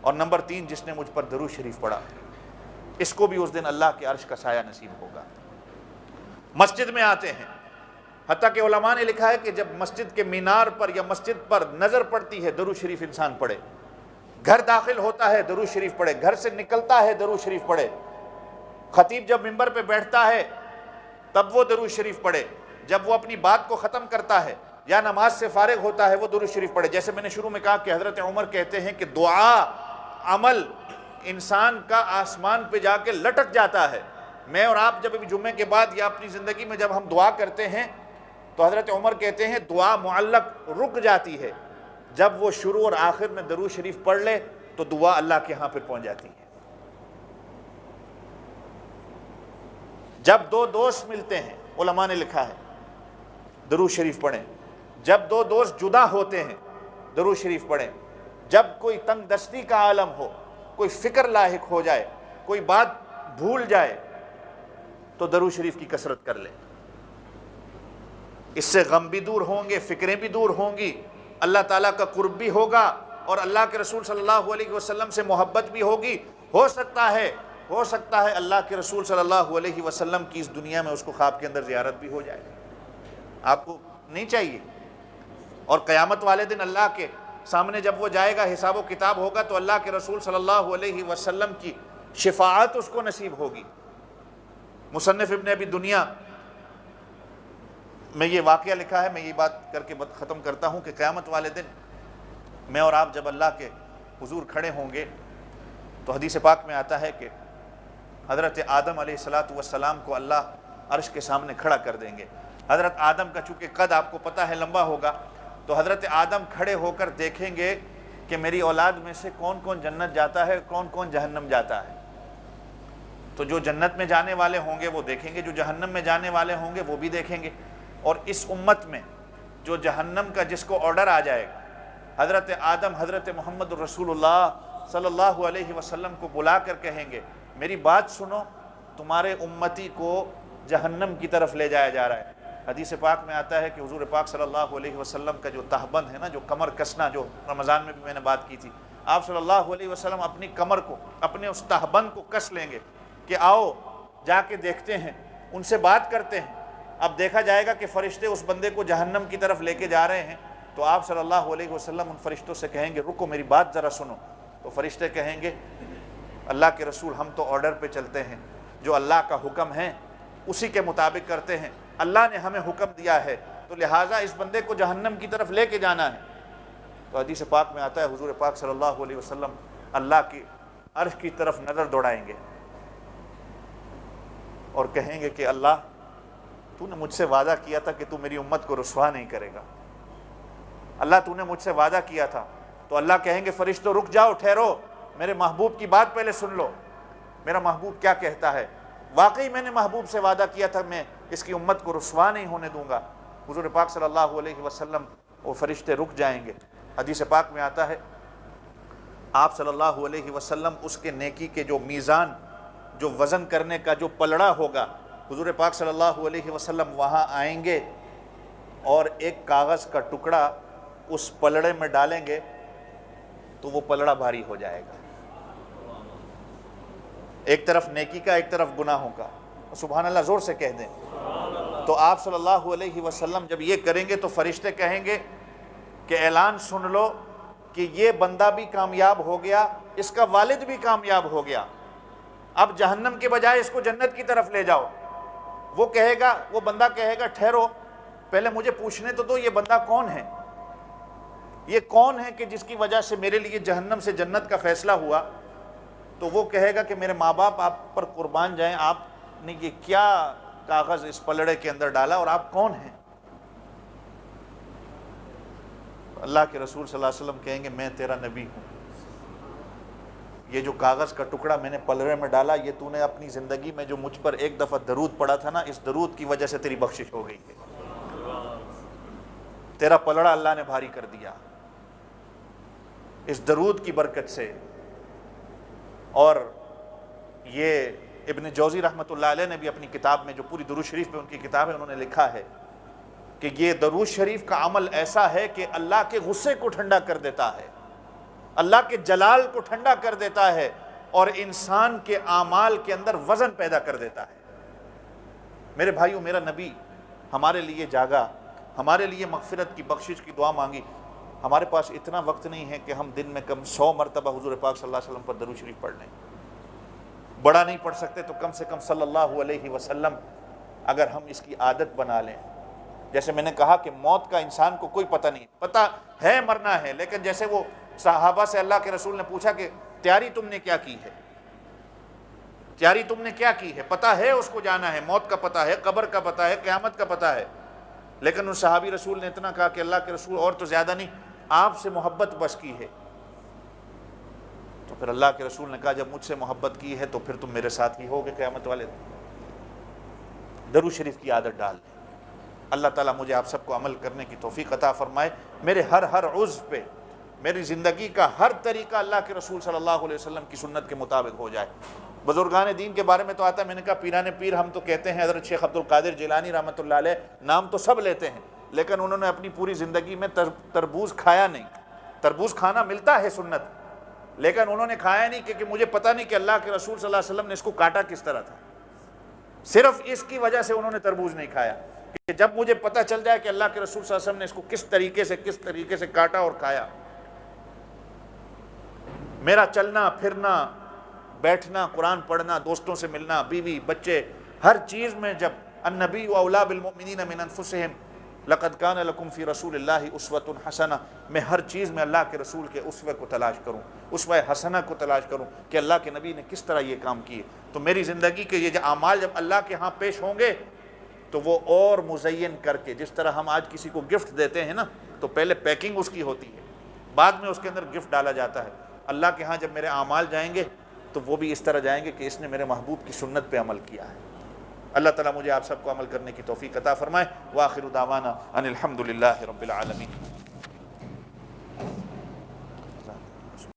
اور نمبر 3 جس نے مجھ پر درود شریف پڑھا، اس کو بھی اس دن اللہ کے عرش کا سایہ نصیب ہوگا۔ مسجد میں آتے ہیں، حتیٰ کہ علماء نے لکھا ہے کہ جب مسجد کے مینار پر یا مسجد پر نظر پڑتی ہے درود شریف انسان پڑھے، گھر داخل ہوتا ہے درود شریف پڑھے، گھر سے نکلتا ہے درود شریف پڑھے، خطیب جب منبر پہ بیٹھتا ہے تب وہ درود شریف پڑھے، جب وہ اپنی بات کو ختم کرتا ہے یا نماز سے فارغ ہوتا ہے وہ درود شریف پڑھے. جیسے میں نے شروع میں کہا کہ حضرت عمر کہتے ہیں کہ دعا عمل انسان کا آسمان پہ جا کے لٹک جاتا ہے. میں اور آپ جب جمعے کے بعد یا اپنی زندگی میں جب ہم دعا کرتے ہیں تو حضرت عمر کہتے ہیں دعا معلق رک جاتی ہے. جب وہ شروع اور آخر میں درود شریف پڑھ لے تو دعا اللہ کے ہاں پھر پہنچ جاتی ہے. جب دو دوست ملتے ہیں علماء نے لکھا ہے درود شریف پڑھیں. جب دو دوست جدا ہوتے ہیں درود شریف پڑھیں. جب کوئی تنگ دستی کا عالم ہو, کوئی فکر لاحق ہو جائے, کوئی بات بھول جائے تو درود شریف کی کثرت کر لیں. اس سے غم بھی دور ہوں گے, فکریں بھی دور ہوں گی, اللہ تعالیٰ کا قرب بھی ہوگا اور اللہ کے رسول صلی اللہ علیہ وسلم سے محبت بھی ہوگی. ہو سکتا ہے اللہ کے رسول صلی اللہ علیہ وسلم کی اس دنیا میں اس کو خواب کے اندر زیارت بھی ہو جائے. آپ کو نہیں چاہیے. اور قیامت والے دن اللہ کے سامنے جب وہ جائے گا, حساب و کتاب ہوگا, تو اللہ کے رسول صلی اللہ علیہ وسلم کی شفاعت اس کو نصیب ہوگی. مصنف ابن ابی دنیا میں یہ واقعہ لکھا ہے, میں یہ بات کر کے ختم کرتا ہوں کہ قیامت والے دن میں اور آپ جب اللہ کے حضور کھڑے ہوں گے تو حدیث پاک میں آتا ہے کہ حضرت آدم علیہ السلام کو اللہ عرش کے سامنے کھڑا کر دیں گے. حضرت آدم کا چونکہ قد آپ کو پتہ ہے لمبا ہوگا, تو حضرت آدم کھڑے ہو کر دیکھیں گے کہ میری اولاد میں سے کون کون جنت جاتا ہے, کون کون جہنم جاتا ہے. تو جو جنت میں جانے والے ہوں گے وہ دیکھیں گے, جو جہنم میں جانے والے ہوں گے وہ بھی دیکھیں گے. اور اس امت میں جو جہنم کا جس کو آرڈر آ جائے گا, حضرت آدم حضرت محمد رسول اللہ صلی اللہ علیہ وسلم کو بلا کر کہیں گے میری بات سنو, تمہارے امتی کو جہنم کی طرف لے جایا جا رہا ہے. حدیث پاک میں آتا ہے کہ حضور پاک صلی اللہ علیہ وسلم کا جو تہبند ہے نا, جو کمر کسنا, جو رمضان میں بھی میں نے بات کی تھی, آپ صلی اللہ علیہ وسلم اپنی کمر کو, اپنے اس تہبند کو کس لیں گے کہ آؤ جا کے دیکھتے ہیں, ان سے بات کرتے ہیں. اب دیکھا جائے گا کہ فرشتے اس بندے کو جہنم کی طرف لے کے جا رہے ہیں, تو آپ صلی اللہ علیہ وسلم ان فرشتوں سے کہیں گے رکو میری بات ذرا سنو. تو فرشتے کہیں گے اللہ کے رسول ہم تو آرڈر پہ چلتے ہیں, جو اللہ کا حکم ہے اسی کے مطابق کرتے ہیں, اللہ نے ہمیں حکم دیا ہے تو لہٰذا اس بندے کو جہنم کی طرف لے کے جانا ہے. تو حدیث پاک میں آتا ہے حضور پاک صلی اللہ علیہ وسلم اللہ کی عرش کی طرف نظر دوڑائیں گے اور کہیں گے کہ اللہ تو نے مجھ سے وعدہ کیا تھا کہ تو میری امت کو رسوا نہیں کرے گا. اللہ تو نے مجھ سے وعدہ کیا تھا. تو اللہ کہیں گے فرشتوں رک جاؤ, ٹھہرو, میرے محبوب کی بات پہلے سن لو, میرا محبوب کیا کہتا ہے. واقعی میں نے محبوب سے وعدہ کیا تھا میں اس کی امت کو رسوا نہیں ہونے دوں گا. حضور پاک صلی اللہ علیہ وسلم وہ فرشتے رک جائیں گے. حدیث پاک میں آتا ہے آپ صلی اللہ علیہ وسلم اس کے نیکی کے جو میزان, جو وزن کرنے کا جو پلڑا ہوگا, حضور پاک صلی اللہ علیہ وسلم وہاں آئیں گے اور ایک کاغذ کا ٹکڑا اس پلڑے میں ڈالیں گے تو وہ پلڑا بھاری ہو جائے گا, ایک طرف نیکی کا ایک طرف گناہوں کا. سبحان اللہ زور سے کہہ دیں. تو آپ صلی اللہ علیہ وسلم جب یہ کریں گے تو فرشتے کہیں گے کہ اعلان سن لو کہ یہ بندہ بھی کامیاب ہو گیا, اس کا والد بھی کامیاب ہو گیا, اب جہنم کے بجائے اس کو جنت کی طرف لے جاؤ. وہ کہے گا, وہ بندہ کہے گا ٹھہرو پہلے مجھے پوچھنے تو دو یہ بندہ کون ہے, یہ کون ہے کہ جس کی وجہ سے میرے لیے جہنم سے جنت کا فیصلہ ہوا. تو وہ کہے گا کہ میرے ماں باپ آپ پر قربان جائیں, آپ نے یہ کیا کاغذ اس پلڑے کے اندر ڈالا اور آپ کون ہیں. اللہ کے رسول صلی اللہ علیہ وسلم کہیں گے میں تیرا نبی ہوں, یہ جو کاغذ کا ٹکڑا میں نے پلڑے میں ڈالا یہ تو نے اپنی زندگی میں جو مجھ پر ایک دفعہ درود پڑا تھا نا, اس درود کی وجہ سے تیری بخشش ہو گئی ہے, تیرا پلڑا اللہ نے بھاری کر دیا اس درود کی برکت سے. اور یہ ابن جوزی رحمۃ اللہ علیہ نے بھی اپنی کتاب میں, جو پوری درود شریف پہ ان کی کتاب ہے, انہوں نے لکھا ہے کہ یہ درود شریف کا عمل ایسا ہے کہ اللہ کے غصے کو ٹھنڈا کر دیتا ہے, اللہ کے جلال کو ٹھنڈا کر دیتا ہے اور انسان کے اعمال کے اندر وزن پیدا کر دیتا ہے. میرے بھائیو, میرا نبی ہمارے لیے جاگا, ہمارے لیے مغفرت کی بخشش کی دعا مانگی. ہمارے پاس اتنا وقت نہیں ہے کہ ہم دن میں کم 100 مرتبہ حضور پاک صلی اللہ علیہ وسلم پر درود شریف پڑھ لیں. بڑا نہیں پڑھ سکتے تو کم سے کم صلی اللہ علیہ وسلم اگر ہم اس کی عادت بنا لیں جیسے میں نے کہا کہ موت کا انسان کو کوئی پتہ نہیں، پتہ ہے مرنا ہے، لیکن جیسے وہ صحابہ سے اللہ کے رسول نے پوچھا کہ تیاری تم نے کیا کی ہے، تیاری تم نے کیا کی ہے، پتہ ہے اس کو جانا ہے، موت کا پتہ ہے، قبر کا پتہ ہے، قیامت کا پتہ ہے، لیکن اس صحابی رسول نے اتنا کہا کہ اللہ کے رسول اور تو زیادہ نہیں، آپ سے محبت بس کی ہے۔ تو پھر اللہ کے رسول نے کہا جب مجھ سے محبت کی ہے تو پھر تم میرے ساتھ ہی ہوگے قیامت والے دن۔ درود شریف کی عادت ڈال لیں۔ اللہ تعالیٰ مجھے آپ سب کو عمل کرنے کی توفیق عطا فرمائے، میرے ہر عضو پہ میری زندگی کا ہر طریقہ اللہ کے رسول صلی اللہ علیہ وسلم کی سنت کے مطابق ہو جائے۔ بزرگان دین کے بارے میں تو آتا ہے، میں نے کہا پیران پیر ہم تو کہتے ہیں، حضرت شیخ عبد القادر جیلانی رحمۃ اللہ علیہ نام تو سب لیتے ہیں، لیکن انہوں نے اپنی پوری زندگی میں تربوز کھایا نہیں۔ تربوز کھانا ملتا ہے سنت، لیکن انہوں نے کھایا نہیں کیونکہ مجھے پتہ نہیں کہ اللہ کے رسول صلی اللہ علیہ وسلم نے اس کو کاٹا کس طرح تھا، صرف اس کی وجہ سے انہوں نے تربوز نہیں کھایا کہ جب مجھے پتہ چل جائے کہ اللہ کے رسول صلی اللہ علیہ وسلم نے اس کو کس طریقے سے کاٹا اور کھایا۔ میرا چلنا پھرنا، بیٹھنا، قرآن پڑھنا، دوستوں سے ملنا، بیوی بچے، ہر چیز میں جب النبی اولیٰ بالمؤمنین من انفسہم لقد کان لکم فی رسول اللہ اسوۃ حسنہ، میں ہر چیز میں اللہ کے رسول کے اسوے کو تلاش کروں، اسوہ حسنہ کو تلاش کروں کہ اللہ کے نبی نے کس طرح یہ کام کیے، تو میری زندگی کے یہ اعمال جب اللہ کے ہاں پیش ہوں گے تو وہ اور مزین کر کے، جس طرح ہم آج کسی کو گفٹ دیتے ہیں نا تو پہلے پیکنگ اس کی ہوتی ہے، بعد میں اس کے اندر گفٹ ڈالا جاتا ہے، اللہ کے ہاں جب میرے اعمال جائیں گے تو وہ بھی اس طرح جائیں گے کہ اس نے میرے محبوب کی سنت پہ عمل کیا ہے۔ اللہ تعالیٰ مجھے آپ سب کو عمل کرنے کی توفیق عطا فرمائے۔ وآخر دعوانا ان الحمد للہ رب العالمین۔